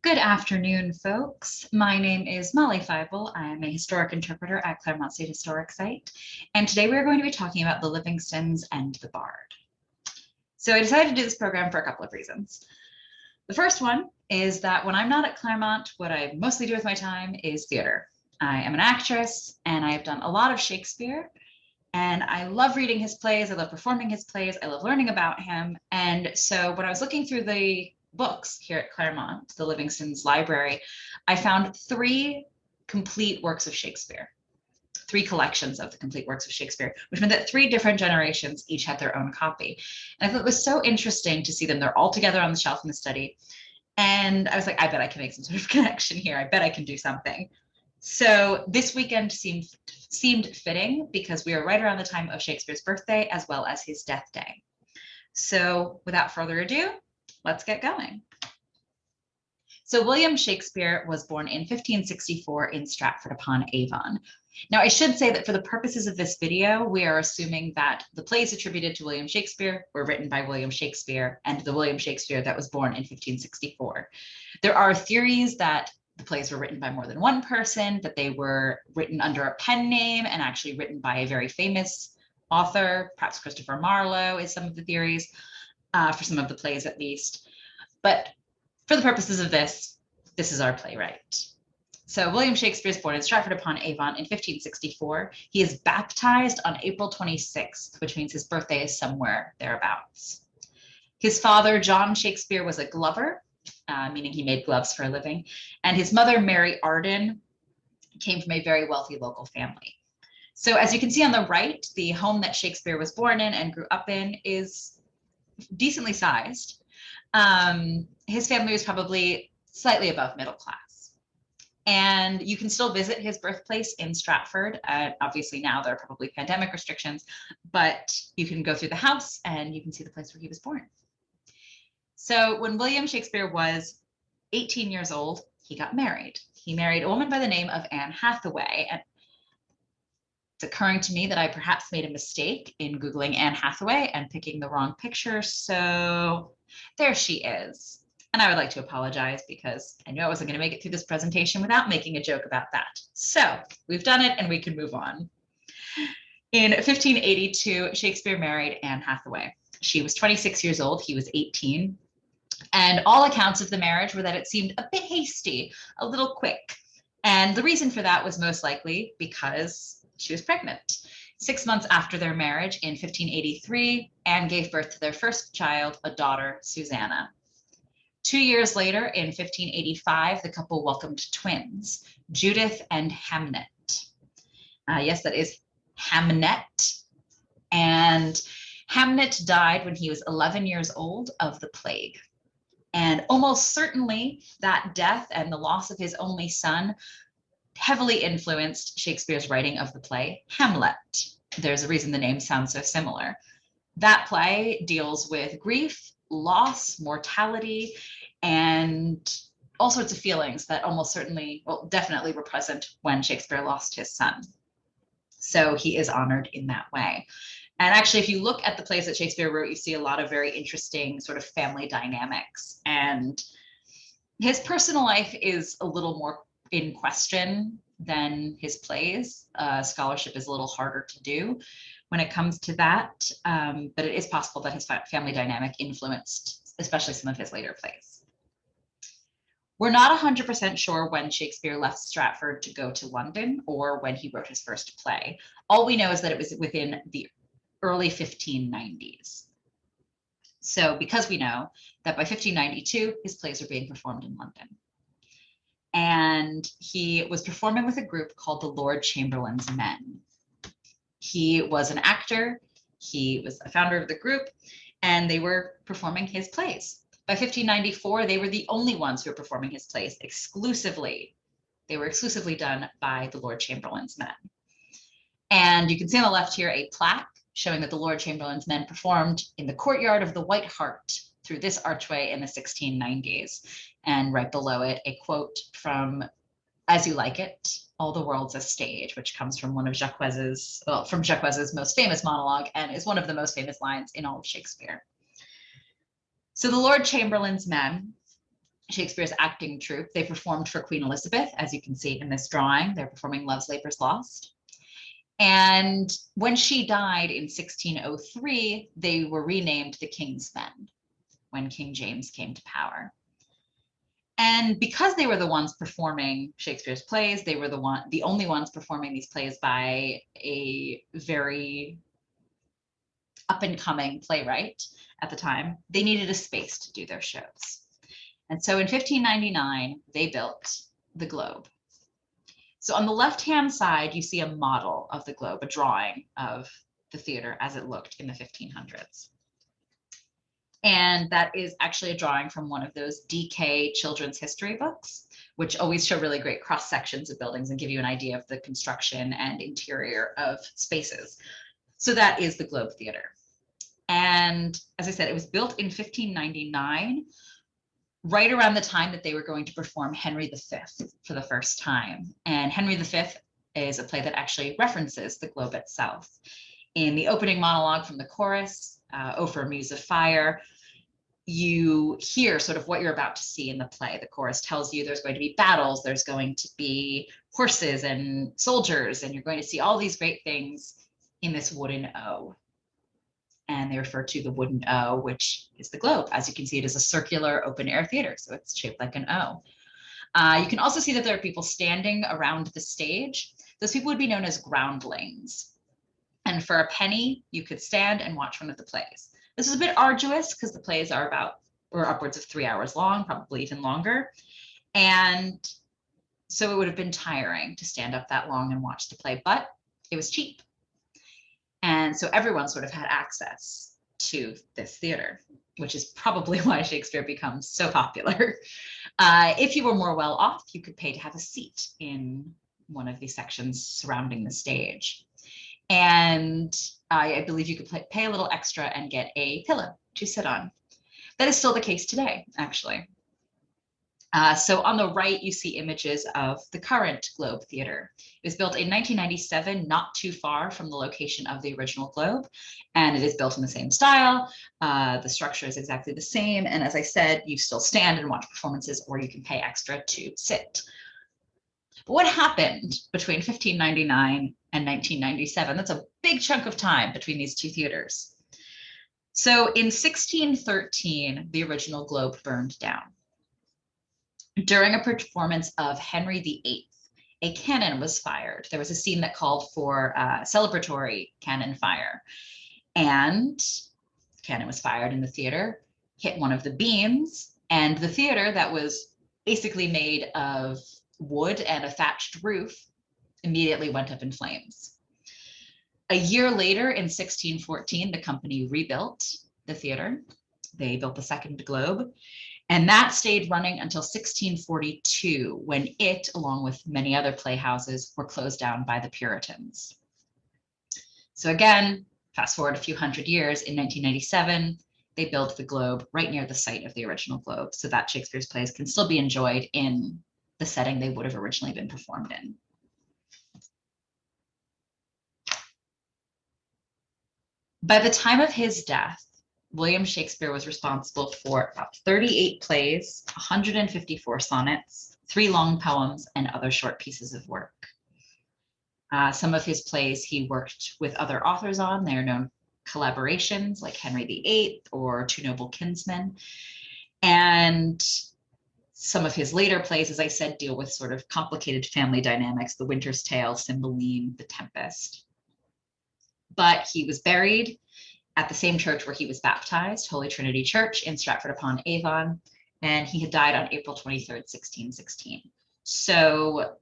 Good afternoon, folks. My name is Molly Feibel. I am a historic interpreter at Clermont State Historic Site, and today we're going to be talking about the Livingstons and the Bard. So I decided to do this program for a couple of reasons. The first one is that when I'm not at Clermont, what I mostly do with my time is theater. I am an actress, and I have done a lot of Shakespeare, and I love reading his plays. I love performing his plays. I love learning about him. And so when I was looking through the books here at Clermont, the Livingstons Library, I found three complete works of Shakespeare, three collections of the complete works of Shakespeare, which meant that three different generations each had their own copy. And I thought it was so interesting to see them. They're all together on the shelf in the study. And I was like, I bet I can make some sort of connection here. I bet I can do something. So this weekend seemed fitting because we are right around the time of Shakespeare's birthday as well as his death day. So without further ado, let's get going. So William Shakespeare was born in 1564 in Stratford-upon-Avon. Now, I should say that for the purposes of this video, we are assuming that the plays attributed to William Shakespeare were written by William Shakespeare and the William Shakespeare that was born in 1564. There are theories that the plays were written by more than one person, that they were written under a pen name and actually written by a very famous author, perhaps Christopher Marlowe is some of the theories. For some of the plays at least. But for the purposes of this is our playwright. So William Shakespeare is born in Stratford-upon-Avon in 1564. He is baptized on April 26th, which means his birthday is somewhere thereabouts. His father, John Shakespeare, was a glover, meaning he made gloves for a living. And his mother, Mary Arden, came from a very wealthy local family. So as you can see on the right, the home that Shakespeare was born in and grew up in is decently sized. His family was probably slightly above middle class. And you can still visit his birthplace in Stratford. Obviously now there are probably pandemic restrictions, but you can go through the house and you can see the place where he was born. So when William Shakespeare was 18 years old, he got married. He married a woman by the name of Anne Hathaway. And it's occurring to me that I perhaps made a mistake in Googling Anne Hathaway and picking the wrong picture. So there she is. And I would like to apologize because I knew I wasn't going to make it through this presentation without making a joke about that. So we've done it and we can move on. In 1582, Shakespeare married Anne Hathaway. She was 26 years old. He was 18. And all accounts of the marriage were that it seemed a bit hasty, a little quick. And the reason for that was most likely because she was pregnant. 6 months after their marriage in 1583, Anne gave birth to their first child, a daughter, Susanna. 2 years later, in 1585, the couple welcomed twins, Judith and Hamnet. Yes, that is Hamnet. And Hamnet died when he was 11 years old of the plague. And almost certainly that death and the loss of his only son heavily influenced Shakespeare's writing of the play Hamlet. There's a reason the name sounds so similar. That play deals with grief, loss, mortality, and all sorts of feelings that almost certainly, well, definitely were present when Shakespeare lost his son. So he is honored in that way. And actually, if you look at the plays that Shakespeare wrote, you see a lot of very interesting sort of family dynamics. And his personal life is a little more in question than his plays. Scholarship is a little harder to do when it comes to that, but it is possible that his family dynamic influenced especially some of his later plays. We're not 100% sure when Shakespeare left Stratford to go to London or when he wrote his first play. All we know is that it was within the early 1590s. So because we know that by 1592, his plays are being performed in London. And he was performing with a group called the Lord Chamberlain's Men. He was an actor, he was a founder of the group, and they were performing his plays. By 1594, they were the only ones who were performing his plays exclusively. They were exclusively done by the Lord Chamberlain's Men. And you can see on the left here a plaque showing that the Lord Chamberlain's Men performed in the courtyard of the White Hart through this archway in the 1690s. And right below it, a quote from As You Like It, All the World's a Stage, which comes from one of Jacques's, well, from Jacques's most famous monologue and is one of the most famous lines in all of Shakespeare. So the Lord Chamberlain's Men Shakespeare's acting troupe. They performed for Queen Elizabeth, as you can see in this drawing. They're performing Love's Labour's Lost. And when she died in 1603, they were renamed the King's Men when King James came to power. And because they were the ones performing Shakespeare's plays, they were the only ones performing these plays by a very up-and-coming playwright at the time. They needed a space to do their shows. And so in 1599, they built the Globe. So on the left-hand side, you see a model of the Globe, a drawing of the theater as it looked in the 1500s. And that is actually a drawing from one of those DK children's history books, which always show really great cross sections of buildings and give you an idea of the construction and interior of spaces. So that is the Globe Theater. And as I said, it was built in 1599, right around the time that they were going to perform Henry V for the first time. And Henry V is a play that actually references the Globe itself. In the opening monologue from the chorus, "Oh, for a Muse of Fire," you hear sort of what you're about to see in the play. The chorus tells you there's going to be battles, there's going to be horses and soldiers, and you're going to see all these great things in this wooden O. And they refer to the wooden O, which is the Globe. As you can see, it is a circular open air theater, so it's shaped like an O. You can also see that there are people standing around the stage. Those people would be known as groundlings. And for a penny, you could stand and watch one of the plays. This is a bit arduous because the plays are upwards of 3 hours long, probably even longer. And so it would have been tiring to stand up that long and watch the play, but it was cheap. And so everyone sort of had access to this theater, which is probably why Shakespeare becomes so popular. If you were more well off, you could pay to have a seat in one of these sections surrounding the stage. And I believe you could pay a little extra and get a pillow to sit on. That is still the case today, actually. So on the right, you see images of the current Globe Theater. It was built in 1997, not too far from the location of the original Globe, and it is built in the same style. The structure is exactly the same, and as I said, you still stand and watch performances, or you can pay extra to sit. But what happened between 1599 and 1997? That's a big chunk of time between these two theaters. So in 1613, the original Globe burned down. During a performance of Henry VIII, a cannon was fired. There was a scene that called for celebratory cannon fire. And cannon was fired in the theater, hit one of the beams, and the theater that was basically made of wood and a thatched roof immediately went up in flames. A year later, in 1614, the company rebuilt the theater. They built the second Globe, and that stayed running until 1642, when it, along with many other playhouses, were closed down by the Puritans. So again, fast forward a few hundred years, in 1997, they built the Globe right near the site of the original Globe, so that Shakespeare's plays can still be enjoyed in the setting they would have originally been performed in. By the time of his death, William Shakespeare was responsible for about 38 plays, 154 sonnets, 3 long poems, and other short pieces of work. Some of his plays he worked with other authors on. They are known collaborations like Henry VIII or Two Noble Kinsmen. And some of his later plays, as I said, deal with sort of complicated family dynamics, The Winter's Tale, Cymbeline, The Tempest. But he was buried at the same church where he was baptized, Holy Trinity Church in Stratford-upon-Avon, and he had died on April 23rd, 1616. So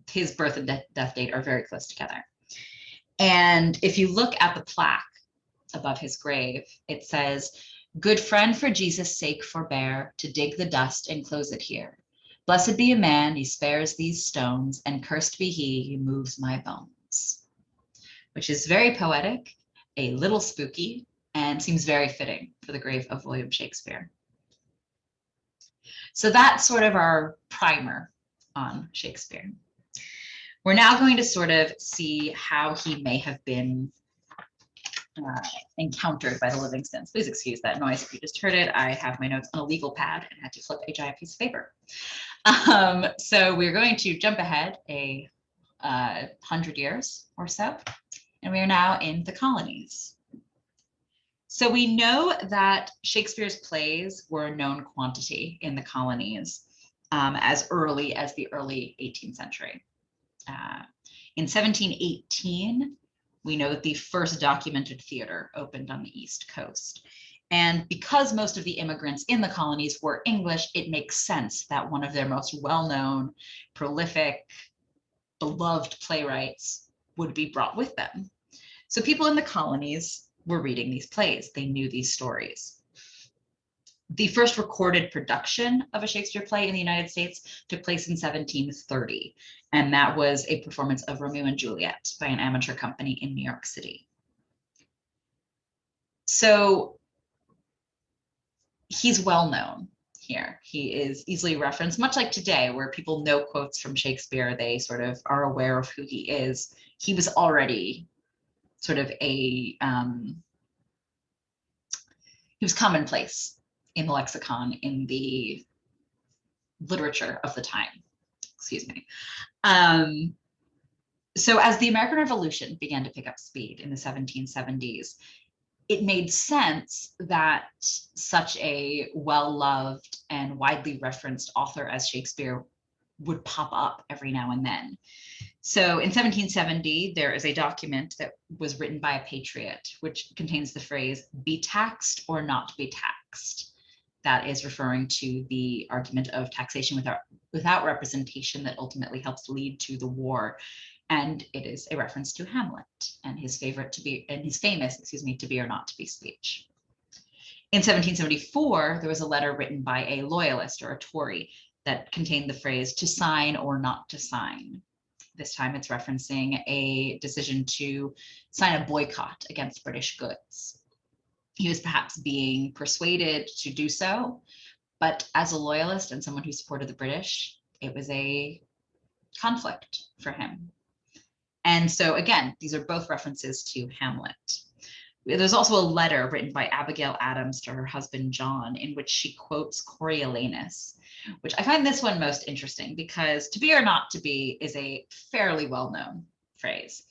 his birth and death date are very close together. And if you look at the plaque above his grave, it says, "Good friend, for Jesus' sake forbear to dig the dust and close it here. Blessed be a man, he spares these stones, and cursed be he who moves my bones." Which is very poetic, a little spooky, and seems very fitting for the grave of William Shakespeare. So that's sort of our primer on Shakespeare. We're now going to sort of see how he may have been encountered by the Livingstons. Please excuse that noise if you just heard it. I have my notes on a legal pad and had to flip a giant piece of paper. So we're going to jump ahead 100 years or so, and we are now in the colonies. So we know that Shakespeare's plays were a known quantity in the colonies as early as the early 18th century. In 1718, we know that the first documented theater opened on the East Coast. And because most of the immigrants in the colonies were English, it makes sense that one of their most well-known, prolific, beloved playwrights would be brought with them. So people in the colonies were reading these plays. They knew these stories. The first recorded production of a Shakespeare play in the United States took place in 1730, and that was a performance of Romeo and Juliet by an amateur company in New York City. So he's well known here. He is easily referenced, much like today, where people know quotes from Shakespeare, they sort of are aware of who he is. He was already sort of he was commonplace in the lexicon, in the literature of the time, excuse me. So as the American Revolution began to pick up speed in the 1770s, it made sense that such a well-loved and widely referenced author as Shakespeare would pop up every now and then. So in 1770, there is a document that was written by a patriot, which contains the phrase, "be taxed or not be taxed." That is referring to the argument of taxation without representation that ultimately helps lead to the war. And it is a reference to Hamlet and his famous, to be or not to be speech. In 1774, there was a letter written by a loyalist or a Tory that contained the phrase, "to sign or not to sign." This time it's referencing a decision to sign a boycott against British goods. He was perhaps being persuaded to do so, but as a loyalist and someone who supported the British, it was a conflict for him. And so again, these are both references to Hamlet. There's also a letter written by Abigail Adams to her husband, John, in which she quotes Coriolanus, which I find this one most interesting because "to be or not to be" is a fairly well-known phrase.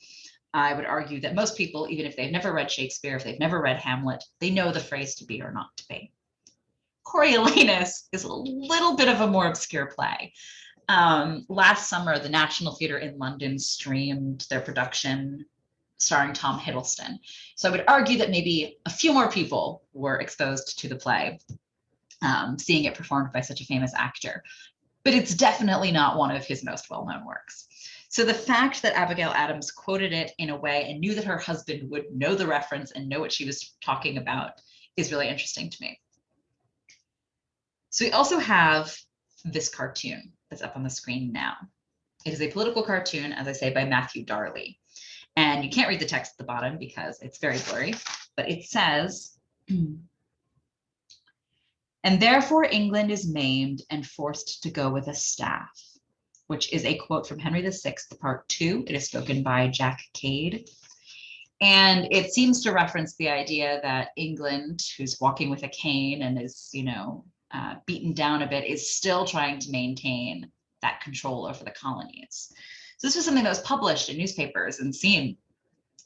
I would argue that most people, even if they've never read Shakespeare, if they've never read Hamlet, they know the phrase "to be or not to be." Coriolanus is a little bit of a more obscure play. Last summer, the National Theatre in London streamed their production starring Tom Hiddleston. So I would argue that maybe a few more people were exposed to the play, seeing it performed by such a famous actor. But it's definitely not one of his most well-known works. So the fact that Abigail Adams quoted it in a way and knew that her husband would know the reference and know what she was talking about is really interesting to me. So we also have this cartoon that's up on the screen now. It is a political cartoon, as I say, by Matthew Darley. And you can't read the text at the bottom because it's very blurry, but it says, "And therefore England is maimed and forced to go with a staff," which is a quote from Henry VI, Part 2. It is spoken by Jack Cade. And it seems to reference the idea that England, who's walking with a cane and is, beaten down a bit, is still trying to maintain that control over the colonies. So this was something that was published in newspapers and seen.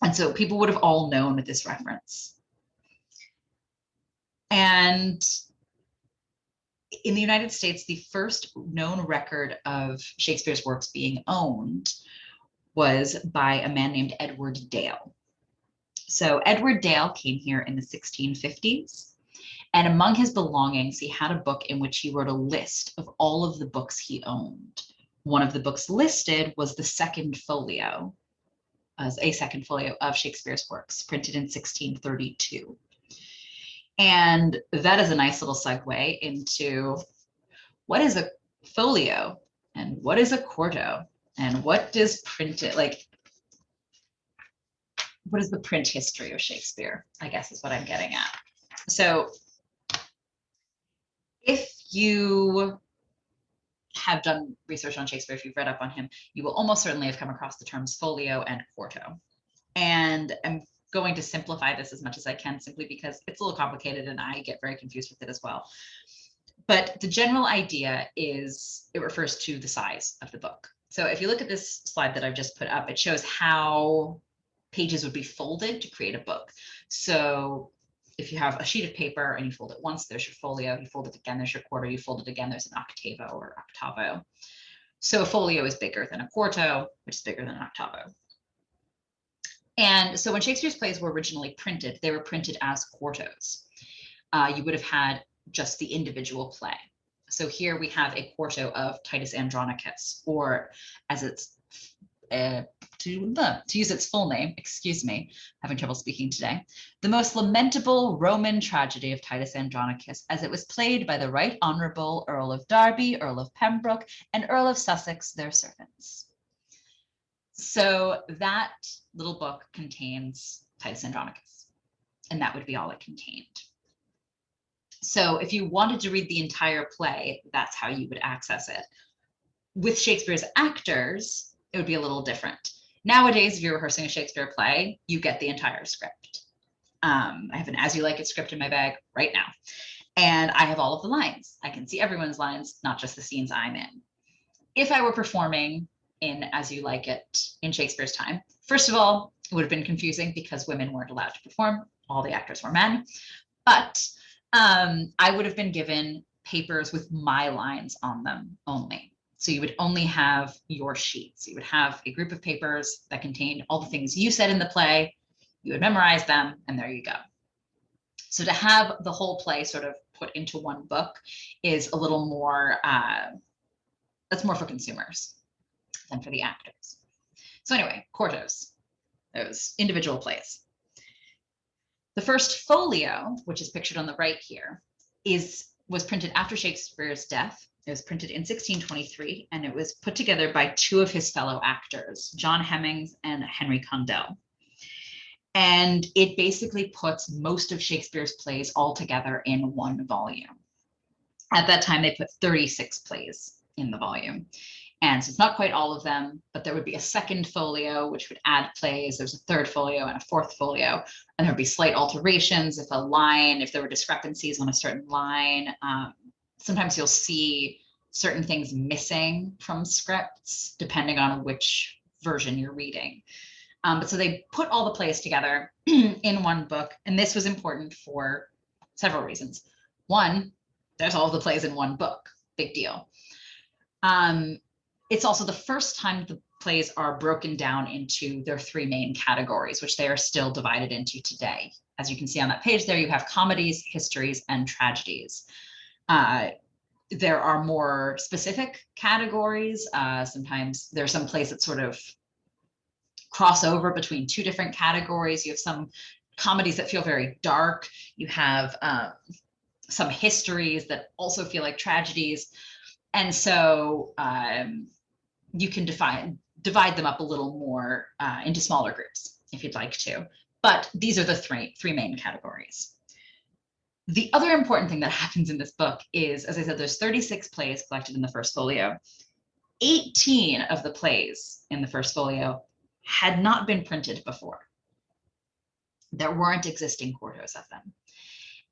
And so people would have all known this reference. And in the United States, the first known record of Shakespeare's works being owned was by a man named Edward Dale. So Edward Dale came here in the 1650s. And among his belongings, he had a book in which he wrote a list of all of the books he owned. One of the books listed was the second folio, as a second folio of Shakespeare's works, printed in 1632. And that is a nice little segue into what is a folio and what is a quarto and what does printed, what is the print history of Shakespeare, I guess is what I'm getting at. So if you have done research on Shakespeare, if you've read up on him, you will almost certainly have come across the terms folio and quarto. And I'm going to simplify this as much as I can, simply because it's a little complicated and I get very confused with it as well. But the general idea is it refers to the size of the book. So if you look at this slide that I've just put up, it shows how pages would be folded to create a book. So if you have a sheet of paper and you fold it once, there's your folio. You fold it again, there's your quarto. You fold it again, there's an octavo or octavo. So a folio is bigger than a quarto, which is bigger than an octavo. And so when Shakespeare's plays were originally printed, they were printed as quartos. You would have had just the individual play. So here we have a quarto of Titus Andronicus, or as it's to use its full name, excuse me, having trouble speaking today, the most lamentable Roman tragedy of Titus Andronicus, as it was played by the Right Honourable Earl of Derby, Earl of Pembroke, and Earl of Sussex, their servants. So that little book contains Titus Andronicus, and that would be all it contained. So if you wanted to read the entire play, that's how you would access it. With Shakespeare's actors, it would be a little different. Nowadays, if you're rehearsing a Shakespeare play, you get the entire script. I have an As You Like It script in my bag right now, and I have all of the lines. I can see everyone's lines, not just the scenes I'm in. If I were performing in As You Like It in Shakespeare's time, first of all, it would have been confusing because women weren't allowed to perform. All the actors were men. But I would have been given papers with my lines on them only. So you would only have your sheets. You would have a group of papers that contained all the things you said in the play. You would memorize them, and there you go. So to have the whole play sort of put into one book is a little more, that's more for consumers than for the actors. So anyway, quartos, those individual plays. The first folio, which is pictured on the right here, was printed after Shakespeare's death. It was printed in 1623, and it was put together by two of his fellow actors, John Hemmings and Henry Condell. And it basically puts most of Shakespeare's plays all together in one volume. At that time, they put 36 plays in the volume. And so it's not quite all of them, but there would be a second folio, which would add plays. There's a third folio and a fourth folio, and there would be slight alterations if there were discrepancies on a certain line. Sometimes you'll see certain things missing from scripts, depending on which version you're reading. But so they put all the plays together in one book, and this was important for several reasons. One, there's all the plays in one book, big deal. It's also the first time the plays are broken down into their three main categories, which they are still divided into today. As you can see on that page there, you have comedies, histories, and tragedies. There are more specific categories. Sometimes there's some plays that sort of cross over between two different categories. You have some comedies that feel very dark. You have some histories that also feel like tragedies. And so you can divide them up a little more into smaller groups if you'd like to. But these are the three main categories. The other important thing that happens in this book is, as I said, there's 36 plays collected in the first folio. 18 of the plays in the first folio had not been printed before. There weren't existing quartos of them.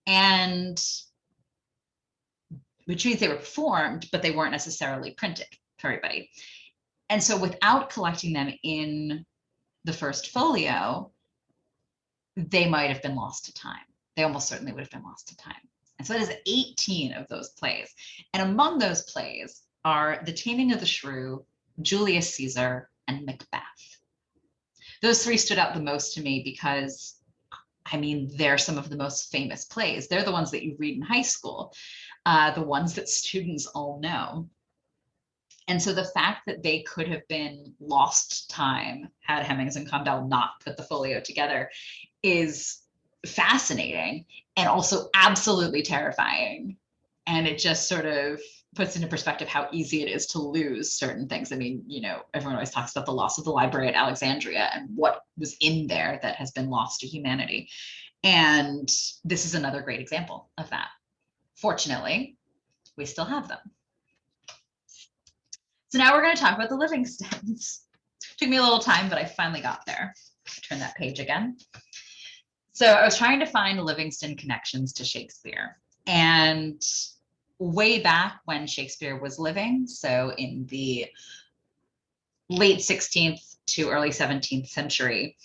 And which means they were performed, but they weren't necessarily printed for everybody. And so without collecting them in the first folio, they might have been lost to time. They almost certainly would have been lost to time. And so that is 18 of those plays. And among those plays are The Taming of the Shrew, Julius Caesar, and Macbeth. Those three stood out the most to me because, I mean, they're some of the most famous plays. They're the ones that you read in high school, the ones that students all know. And so the fact that they could have been lost time had Hemmings and Condell not put the folio together is fascinating and also absolutely terrifying. And it just sort of puts into perspective how easy it is to lose certain things. I mean, you know, everyone always talks about the loss of the library at Alexandria and what was in there that has been lost to humanity. And this is another great example of that. Fortunately, we still have them. So now we're going to talk about the Livingstons. Took me a little time, but I finally got there. Turn that page again. So I was trying to find Livingston connections to Shakespeare. And way back when Shakespeare was living, so in the late 16th to early 17th century,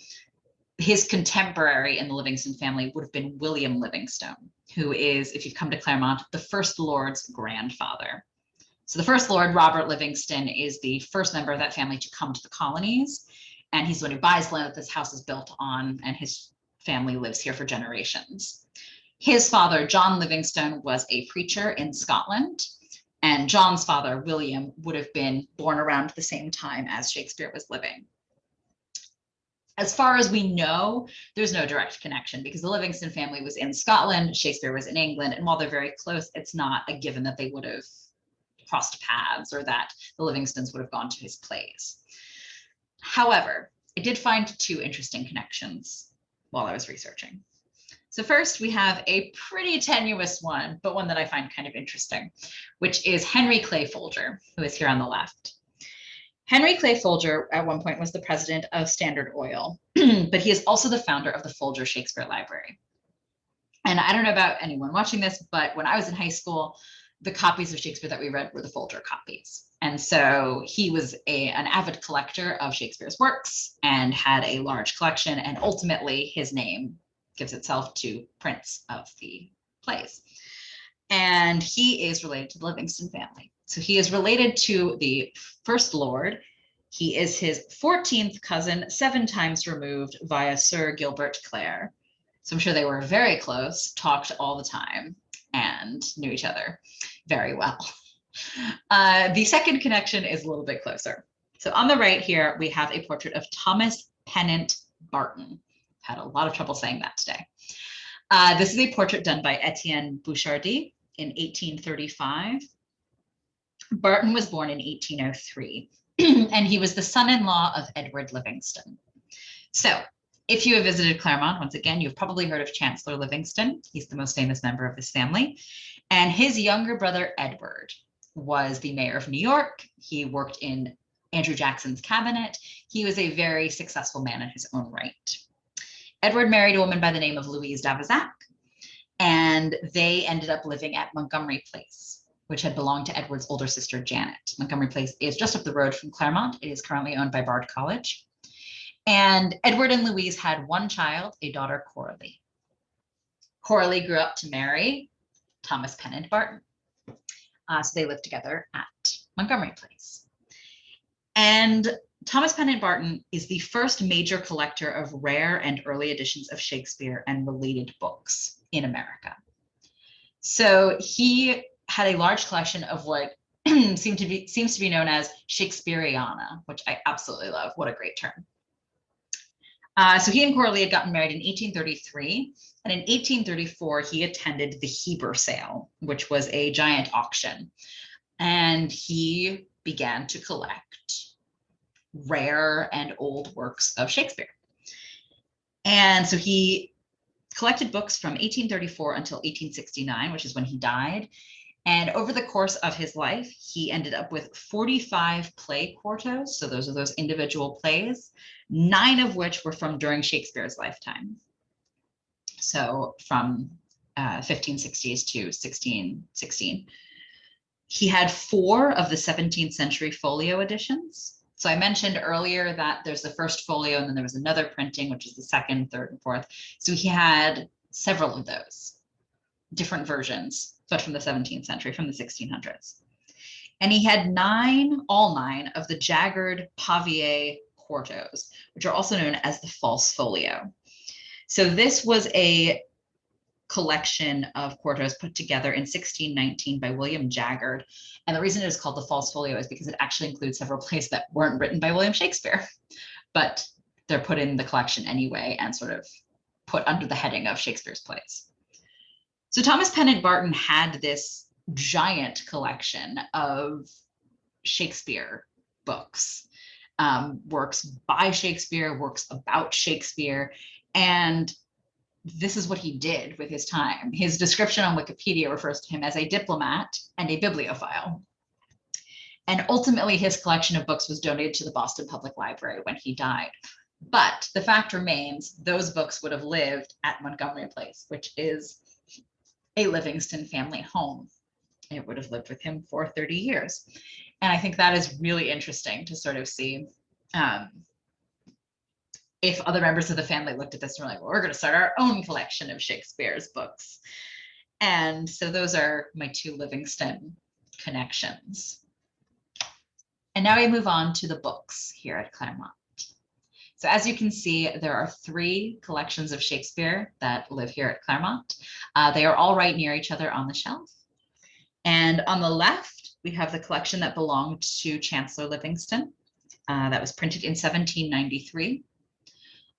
his contemporary in the Livingston family would have been William Livingstone, who is, if you've come to Clermont, the First Lord's grandfather. So the First Lord, Robert Livingston, is the first member of that family to come to the colonies. And he's the one who buys the land that this house is built on, and his family lives here for generations. His father, John Livingstone, was a preacher in Scotland. And John's father, William, would have been born around the same time as Shakespeare was living. As far as we know, there's no direct connection because the Livingston family was in Scotland, Shakespeare was in England, and while they're very close, it's not a given that they would have crossed paths or that the Livingstons would have gone to his plays. However, I did find two interesting connections while I was researching. So first, we have a pretty tenuous one, but one that I find kind of interesting, which is Henry Clay Folger, who is here on the left. Henry Clay Folger at one point was the president of Standard Oil, but he is also the founder of the Folger Shakespeare Library. And I don't know about anyone watching this, but when I was in high school, the copies of Shakespeare that we read were the Folger copies. And so he was an avid collector of Shakespeare's works and had a large collection, and ultimately his name gives itself to prints of the plays. And he is related to the Livingston family. So he is related to the First Lord. He is his 14th cousin, 7 times removed via Sir Gilbert Clare. So I'm sure they were very close, talked all the time, and knew each other very well. The second connection is a little bit closer. So on the right here, we have a portrait of Thomas Pennant Barton. Had a lot of trouble saying that today. This is a portrait done by Etienne Bouchardy in 1835. Barton was born in 1803, and he was the son-in-law of Edward Livingston. So if you have visited Clermont, once again, you've probably heard of Chancellor Livingston. He's the most famous member of this family. And his younger brother, Edward, was the mayor of New York. He worked in Andrew Jackson's cabinet. He was a very successful man in his own right. Edward married a woman by the name of Louise d'Avezac, and they ended up living at Montgomery Place, which had belonged to Edward's older sister, Janet. Montgomery Place is just up the road from Clermont. It is currently owned by Bard College. And Edward and Louise had one child, a daughter, Coralie. Coralie grew up to marry Thomas Pennant Barton. So they lived together at Montgomery Place. And Thomas Pennant Barton is the first major collector of rare and early editions of Shakespeare and related books in America. So he had a large collection of what seems to be known as Shakespeareana, which I absolutely love. What a great term. So he and Coralie had gotten married in 1833, and in 1834 he attended the Heber sale, which was a giant auction, and he began to collect rare and old works of Shakespeare. And so he collected books from 1834 until 1869, which is when he died. And over the course of his life, he ended up with 45 play quartos. So those are those individual plays, 9 of which were from during Shakespeare's lifetime. So from 1560s to 1616. He had 4 of the 17th century folio editions. So I mentioned earlier that there's the first folio, and then there was another printing, which is the second, third, and fourth. So he had several of those different versions, but from the 17th century, from the 1600s. And he had all nine of the Jaggard Pavier quartos, which are also known as the false folio. So this was a collection of quartos put together in 1619 by William Jaggard. And the reason it is called the false folio is because it actually includes several plays that weren't written by William Shakespeare, but they're put in the collection anyway and sort of put under the heading of Shakespeare's plays. So Thomas Pennant Barton had this giant collection of Shakespeare books, works by Shakespeare, works about Shakespeare, and this is what he did with his time. His description on Wikipedia refers to him as a diplomat and a bibliophile. And ultimately, his collection of books was donated to the Boston Public Library when he died. But the fact remains, those books would have lived at Montgomery Place, which is a Livingston family home. It would have lived with him for 30 years. And I think that is really interesting to sort of see if other members of the family looked at this and were like, well, we're going to start our own collection of Shakespeare's books. And so those are my two Livingston connections. And now we move on to the books here at Clermont. So as you can see, there are 3 collections of Shakespeare that live here at Clermont. They are all right near each other on the shelf. And on the left, we have the collection that belonged to Chancellor Livingston. That was printed in 1793.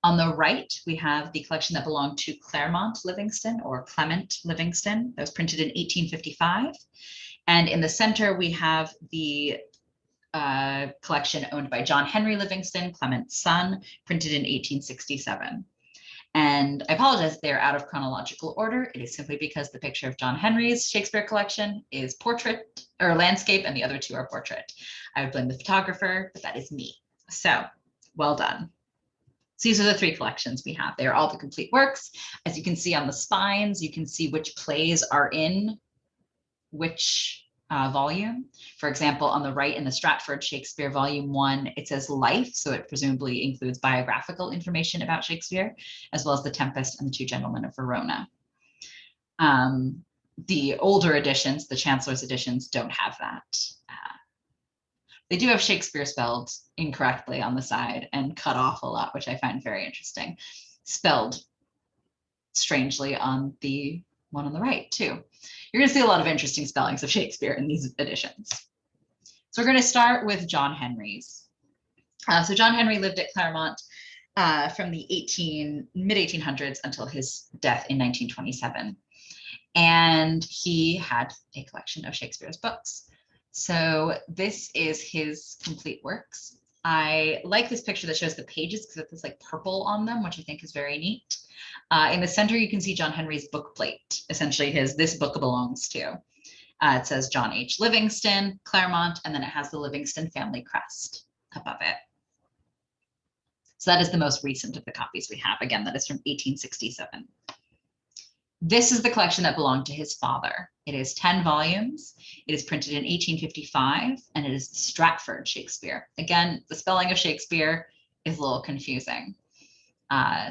On the right, we have the collection that belonged to Clermont Livingston or Clement Livingston. That was printed in 1855. And in the center, we have the collection owned by John Henry Livingston, Clement's son, printed in 1867. And I apologize if they're out of chronological order. It is simply because the picture of John Henry's Shakespeare collection is portrait or landscape, and the other 2 are portrait. I would blame the photographer, but that is me. So well done. So these are the 3 collections we have. They are all the complete works. As you can see on the spines, you can see which plays are in which volume. For example, on the right in the Stratford Shakespeare Volume 1, it says Life, so it presumably includes biographical information about Shakespeare, as well as The Tempest and The Two Gentlemen of Verona. The older editions, the Chancellor's editions, don't have that. They do have Shakespeare spelled incorrectly on the side and cut off a lot, which I find very interesting. Spelled strangely on the one on the right too. You're going to see a lot of interesting spellings of Shakespeare in these editions. So we're going to start with John Henry's. So John Henry lived at Clermont from the mid-1800s until his death in 1927. And he had a collection of Shakespeare's books. So this is his complete works. I like this picture that shows the pages because it has like purple on them, which I think is very neat. In the center, you can see John Henry's book plate, essentially this book belongs to. It says John H. Livingston, Clermont, and then it has the Livingston family crest above it. So that is the most recent of the copies we have. Again, that is from 1867. This is the collection that belonged to his father. It is 10 volumes. It is printed in 1855, and it is Stratford Shakespeare. Again, the spelling of Shakespeare is a little confusing.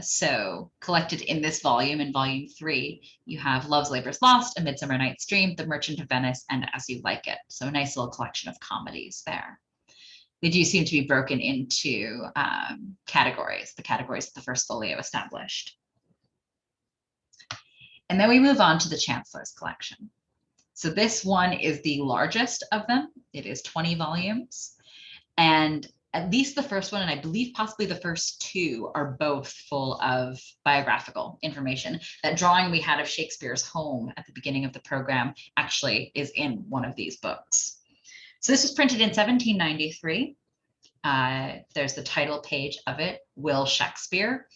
So collected in this volume, in volume 3, you have Love's Labour's Lost, A Midsummer Night's Dream, The Merchant of Venice, and As You Like It. So a nice little collection of comedies there. They do seem to be broken into categories, the categories that the first folio established. And then we move on to the Chancellor's collection. So this one is the largest of them. It is 20 volumes. And at least the first one, and I believe possibly the first 2, are both full of biographical information. That drawing we had of Shakespeare's home at the beginning of the program actually is in one of these books. So this was printed in 1793. There's the title page of it, Will Shakespeare.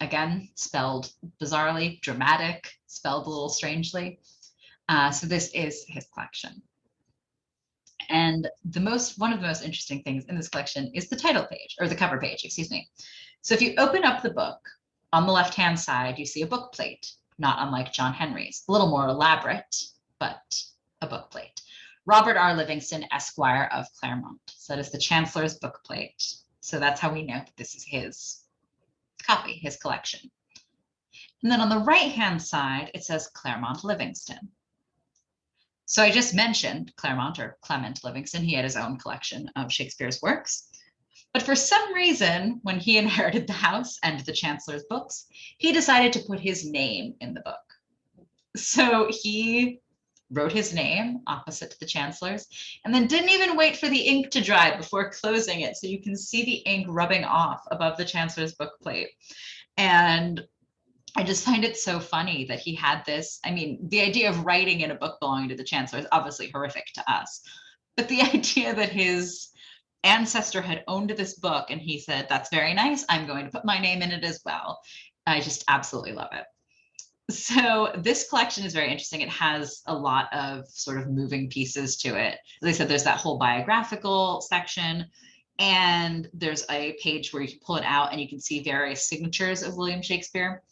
Again, spelled bizarrely, dramatic, spelled a little strangely. So this is his collection. And one of the most interesting things in this collection is the title page, or the cover page, excuse me. So if you open up the book, on the left-hand side, you see a book plate, not unlike John Henry's, a little more elaborate, but a book plate. Robert R. Livingston, Esquire of Clermont. So that is the Chancellor's book plate. So that's how we know that this is his copy, his collection. And then on the right-hand side, it says Clermont Livingston. So I just mentioned Clermont or Clement Livingston. He had his own collection of Shakespeare's works. But for some reason, when he inherited the house and the Chancellor's books, he decided to put his name in the book. So he wrote his name opposite the Chancellor's and then didn't even wait for the ink to dry before closing it. So you can see the ink rubbing off above the Chancellor's book plate. And I just find it so funny that he had this. I mean, the idea of writing in a book belonging to the Chancellor is obviously horrific to us, but the idea that his ancestor had owned this book and he said, that's very nice, I'm going to put my name in it as well. I just absolutely love it. So this collection is very interesting. It has a lot of sort of moving pieces to it. As I said, there's that whole biographical section. And there's a page where you can pull it out and you can see various signatures of William Shakespeare.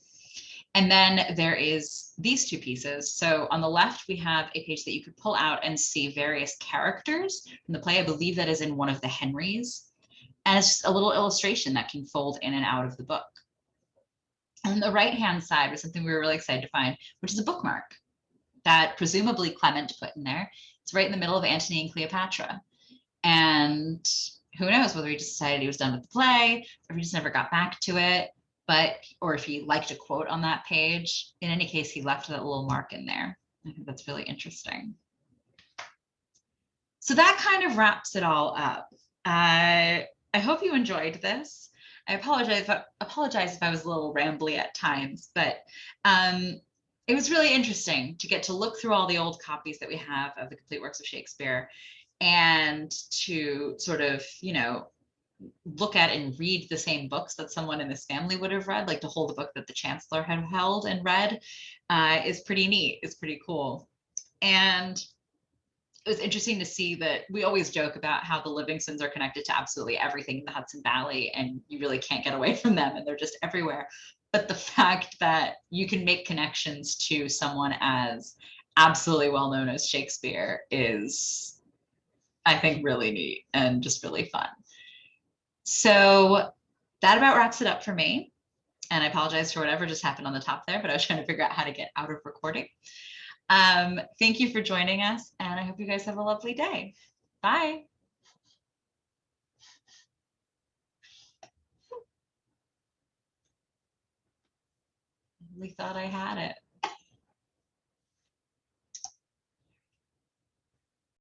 And then there is these two pieces. So on the left, we have a page that you could pull out and see various characters from the play. I believe that is in one of the Henrys. And it's just a little illustration that can fold in and out of the book. And the right-hand side was something we were really excited to find, which is a bookmark that presumably Clement put in there. It's right in the middle of Antony and Cleopatra. And who knows whether he just decided he was done with the play, or he just never got back to it, or if he liked a quote on that page. In any case, he left that little mark in there. I think that's really interesting. So that kind of wraps it all up. I hope you enjoyed this. I apologize if I was a little rambly at times, but it was really interesting to get to look through all the old copies that we have of the complete works of Shakespeare and to sort of, look at and read the same books that someone in this family would have read, like to hold a book that the chancellor had held and read, is pretty neat. It's pretty cool. And it was interesting to see that we always joke about how the Livingstons are connected to absolutely everything in the Hudson Valley, and you really can't get away from them, and they're just everywhere. But the fact that you can make connections to someone as absolutely well known as Shakespeare is, I think, really neat and just really fun. So that about wraps it up for me. And I apologize for whatever just happened on the top there, but I was trying to figure out how to get out of recording. Thank you for joining us, and I hope you guys have a lovely day. Bye. I really thought I had it.